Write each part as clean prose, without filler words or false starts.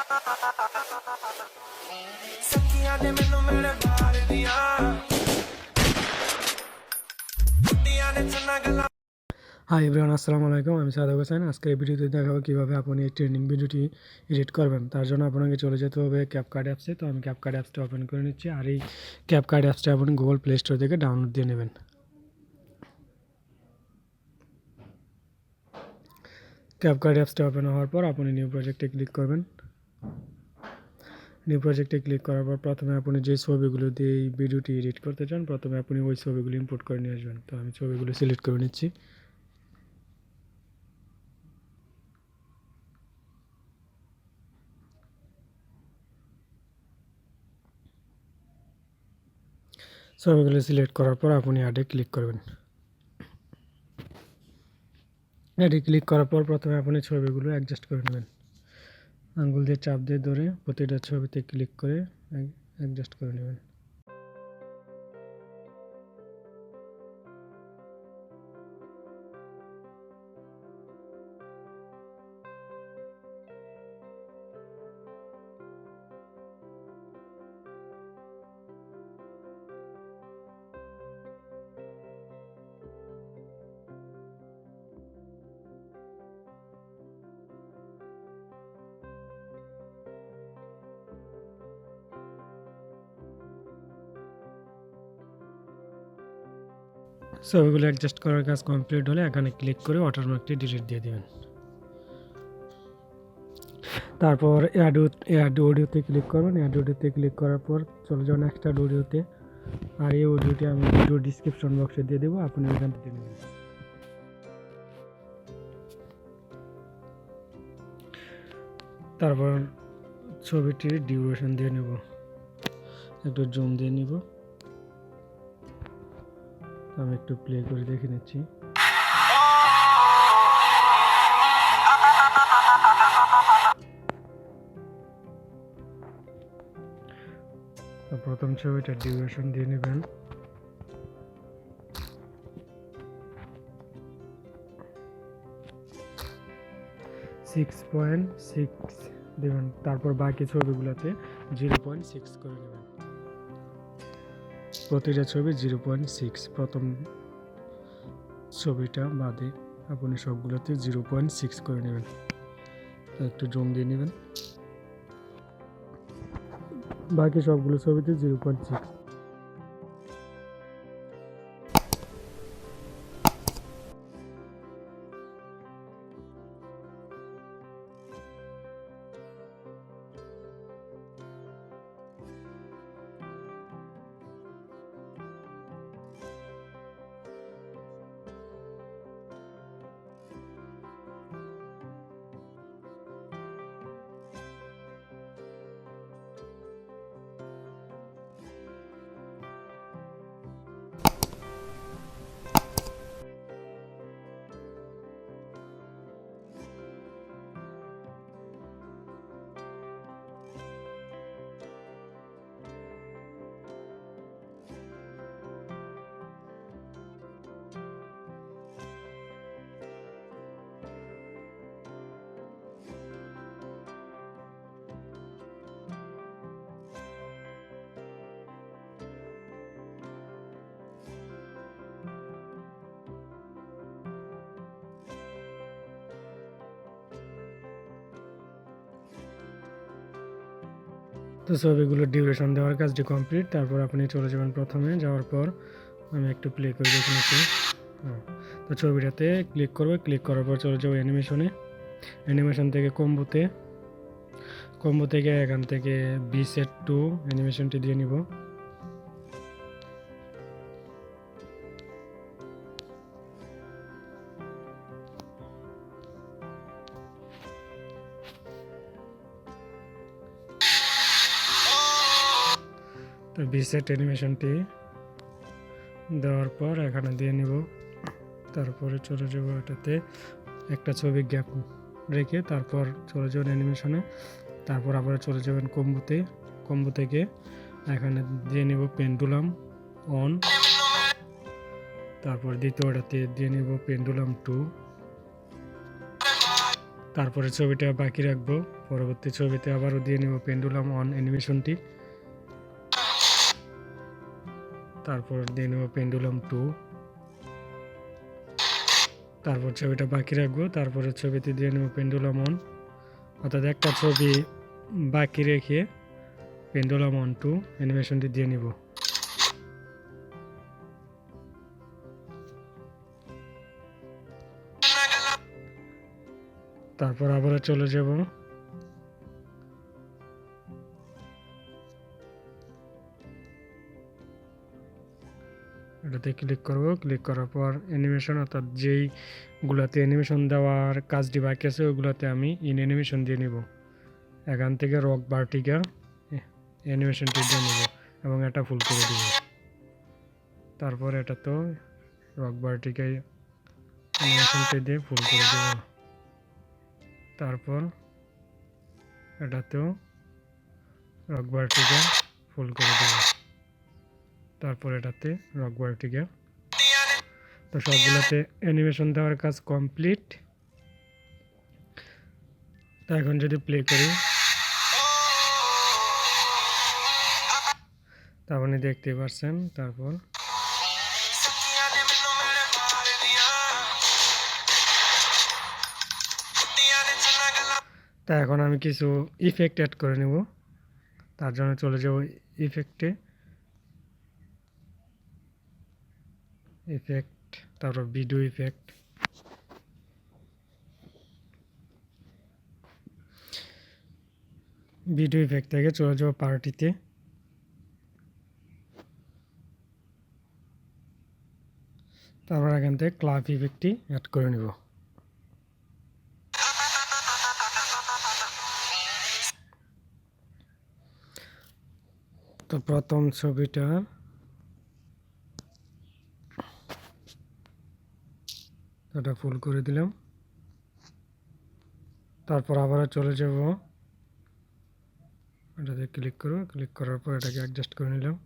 Hi everyone, আসসালামু আলাইকুম। আমি সাদাক হোসেন। আজকের এই ভিডিওতে দেখাবো কীভাবে আপনি এই ট্রেনিং ভিডিওটি এডিট করবেন। তার জন্য আপনাকে চলে যেতে হবে ক্যাপকাট অ্যাপসে। তো আমি ক্যাপকাট অ্যাপসটা ওপেন করে নিচ্ছি। আর এই ক্যাপকাট অ্যাপসটা আপনি গুগল প্লে স্টোর থেকে ডাউনলোড দিয়ে নেবেন। ক্যাপকাট অ্যাপসটা ওপেন হওয়ার পর আপনি নিউ প্রজেক্টে ক্লিক করবেন। নিউ প্রজেক্টে ক্লিক করার পর প্রথমে আপনি যে ছবিগুলো দিয়ে এই ভিডিওটি এডিট করতে চান, প্রথমে আপনি ওই ছবিগুলো ইম্পোর্ট করে নিয়ে আসবেন। তো আমি ছবিগুলো সিলেক্ট করে নিচ্ছি। ছবিগুলো সিলেক্ট করার পর আপনি অ্যাডে ক্লিক করবেন। অ্যাডে ক্লিক করার পর প্রথমে আপনি ছবিগুলো অ্যাডজাস্ট করে নেবেন। আঙ্গুল দিয়ে চাপ দিয়ে ধরে প্রতিটা ছবিতে ক্লিক করে অ্যাডজাস্ট করে নেবেন। ছবিগুলো অ্যাডজাস্ট করার কাজ কমপ্লিট হলে এখানে ক্লিক করে ওয়াটারমার্কটি ডিলিট দিয়ে দেবেন। তারপর অ্যাড অডিওতে ক্লিক করবেন। অ্যাড অডিওতে ক্লিক করার পর চলে যাবেন এক্সট্রা অডিওতে। আর এই অডিওটি আমি ভিডিও ডিসক্রিপশন বক্সে দিয়ে দেবো, আপনি এখান থেকে নেবেন। তারপর ছবিটির ডিউরেশন দিয়ে নেব, একটু জুম দিয়ে নিব। আমি একটু প্লে করে দেখে নিচ্ছি। প্রথম ছবিটার ডিউরেশন দিয়ে নেবেন 6.6 দেবেন। তারপর বাকি ছবিগুলোতে 0.6 করে নেবেন। প্রতিটা ছবি 0.6, প্রথম ছবিটা বাদে আপনি সবগুলোতে 0.6 করে নেবেন। একটু জুম দিয়ে নেবেন। বাকি সবগুলো ছবিতে 0.6। তো ছবিগুলোর ডিউরেশন দেওয়ার কাজটি কমপ্লিট। তারপর আপনি চলে যাবেন প্রথমে, যাওয়ার পর আমি একটু প্লে করে দেখে নিচ্ছি। তো ছবিটাতে ক্লিক করবে, ক্লিক করার পর চলে যাবো অ্যানিমেশনে। অ্যানিমেশন থেকে কম্বো থেকে এখান থেকে বিসেট টু অ্যানিমেশনটি দিয়ে নিব। তো বিসেট অ্যানিমেশনটি দেওয়ার পর এখানে দিয়ে নিব। তারপরে চলে যাব এটাতে একটা ছবি গ্যাপ রেখে, তারপর চলে যাবেন অ্যানিমেশনে। তারপর আবার চলে যাবেন কম্বো থেকে এখানে দিয়ে নিব পেন্ডুলাম অন। তারপর দ্বিতীয়টাতে দিয়ে নিব পেন্ডুলাম 2। তারপরে ছবিটা বাকি রাখবো, পরবর্তী ছবিতে আবারও দিয়ে নেব পেন্ডুলাম অন অ্যানিমেশনটি, তারপর দিয়ে নেব পেন্ডুলাম 2, তারপর ছবিটা বাকি রাখবো, তারপরে ছবিতে দিয়ে নেব পেন্ডুলাম অন, অর্থাৎ একটা ছবি বাকি রেখে পেন্ডুলাম অন 2 অ্যানিমেশনটি দিয়ে নিব। তারপর আবার চলে যাব এটাতে ক্লিক করব, ক্লিক করার পর অ্যানিমেশন, অর্থাৎ যেইগুলোতে অ্যানিমেশন দেওয়ার কাজটি বাকি আছে ওইগুলোতে আমি ইন অ্যানিমেশন দিয়ে নিব। এখান থেকে রক ভার্টিকা অ্যানিমেশনটি দিয়ে নিব এবং এটা ফুল করে দিব। তারপর এটা তো রক ভার্টিকা অ্যানিমেশনটি দিয়ে ফুল করে দেব। তারপর এটাতেও রক ভার্টিকা ফুল করে দেব। তারপর এটাতে রক ভার্টিকা। তো সবগুলোতে অ্যানিমেশন দেওয়ার কাজ কমপ্লিট। তো এখন যদি প্লে করি তা আপনি দেখতে পাচ্ছেন। তারপর তা এখন আমি কিছু ইফেক্ট অ্যাড করে নেব, তার জন্য চলে যাব ইফেক্টে, ইফেক্ট, তারপর ভিডিও ইফেক্ট, ভিডিও ইফেক্ট থেকে চলে যাব পার্টিতে, তারপর এখান থেকে ক্লাব ইফেক্টটি অ্যাড করে নেব। তো প্রথম ছবিটা এটা ফুল করে দিলাম। তারপর আবার চলে যাব এটাতে ক্লিক করব, ক্লিক করার পর এটাকে অ্যাডজাস্ট করে নিলাম।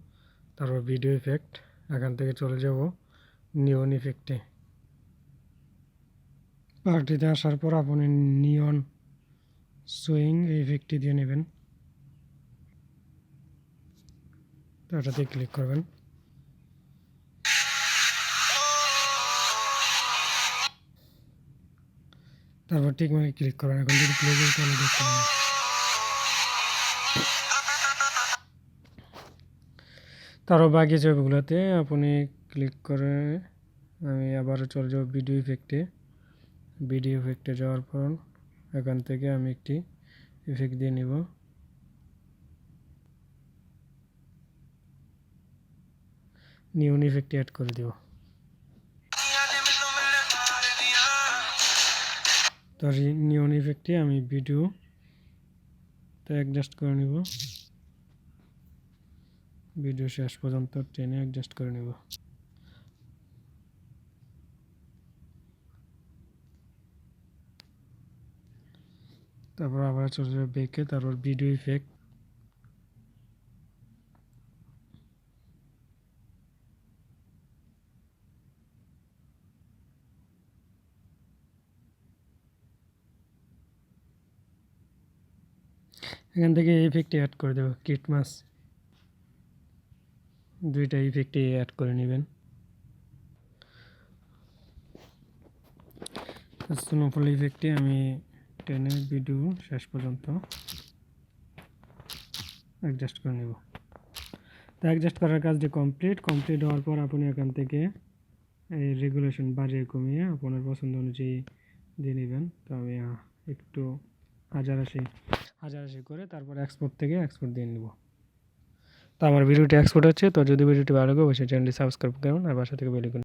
তারপর ভিডিও ইফেক্ট, এখান থেকে চলে যাব নিয়ন ইফেক্টে। পার্টিতে আসার পর আপনি নিয়ন সুইং ইফেক্টটি দিয়ে নেবেন। তো এটাতে ক্লিক করবেন। তারপর ঠিক মানে ক্লিক করবেন। এখন যদি প্লে করি তাহলে দেখতে পাবেন। তারও বাকি ছবিগুলোতে আপনি ক্লিক করে আমি আবারও চলে যাব ভিডিও ইফেক্টে। ভিডিও ইফেক্টে যাওয়ার পর এখান থেকে আমি একটি ইফেক্ট দিয়ে নিব। নিয়ন ইফেক্ট অ্যাড করে দিব। তো নিয়ন ইফেক্টে আমি ভিডিও তো অ্যাডজাস্ট করে নিব, ভিডিও শেষ পর্যন্ত টেনে অ্যাডজাস্ট করে নিব। তারপর আবার চলে যাবে ব্যাকে, তারপর ভিডিও ইফেক্ট, এখান থেকে ইফেক্ট অ্যাড করে দেবো। ক্রিসমাস দুইটা ইফেক্ট অ্যাড করে নেবেন। স্নোফল ইফেক্টে আমি টেনে ভিডিও শেষ পর্যন্ত অ্যাডজাস্ট করে নেব। তো অ্যাডজাস্ট করার কাজটি কমপ্লিট হওয়ার পর আপনি এখান থেকে এই রেগুলেশন বাড়িয়ে কমিয়ে আপনার পছন্দ অনুযায়ী দিয়ে নেবেন। তো আমি একটু 1080 করে তারপর এক্সপোর্ট থেকে এক্সপোর্ট দিয়ে নেব। তো আমার ভিডিওটি এক্সপোর্ট হচ্ছে। তো যদি ভিডিওটি ভালো লাগে অবশ্যই চ্যানেলটি সাবস্ক্রাইব করুন আর বাসা থেকে বেল আইকন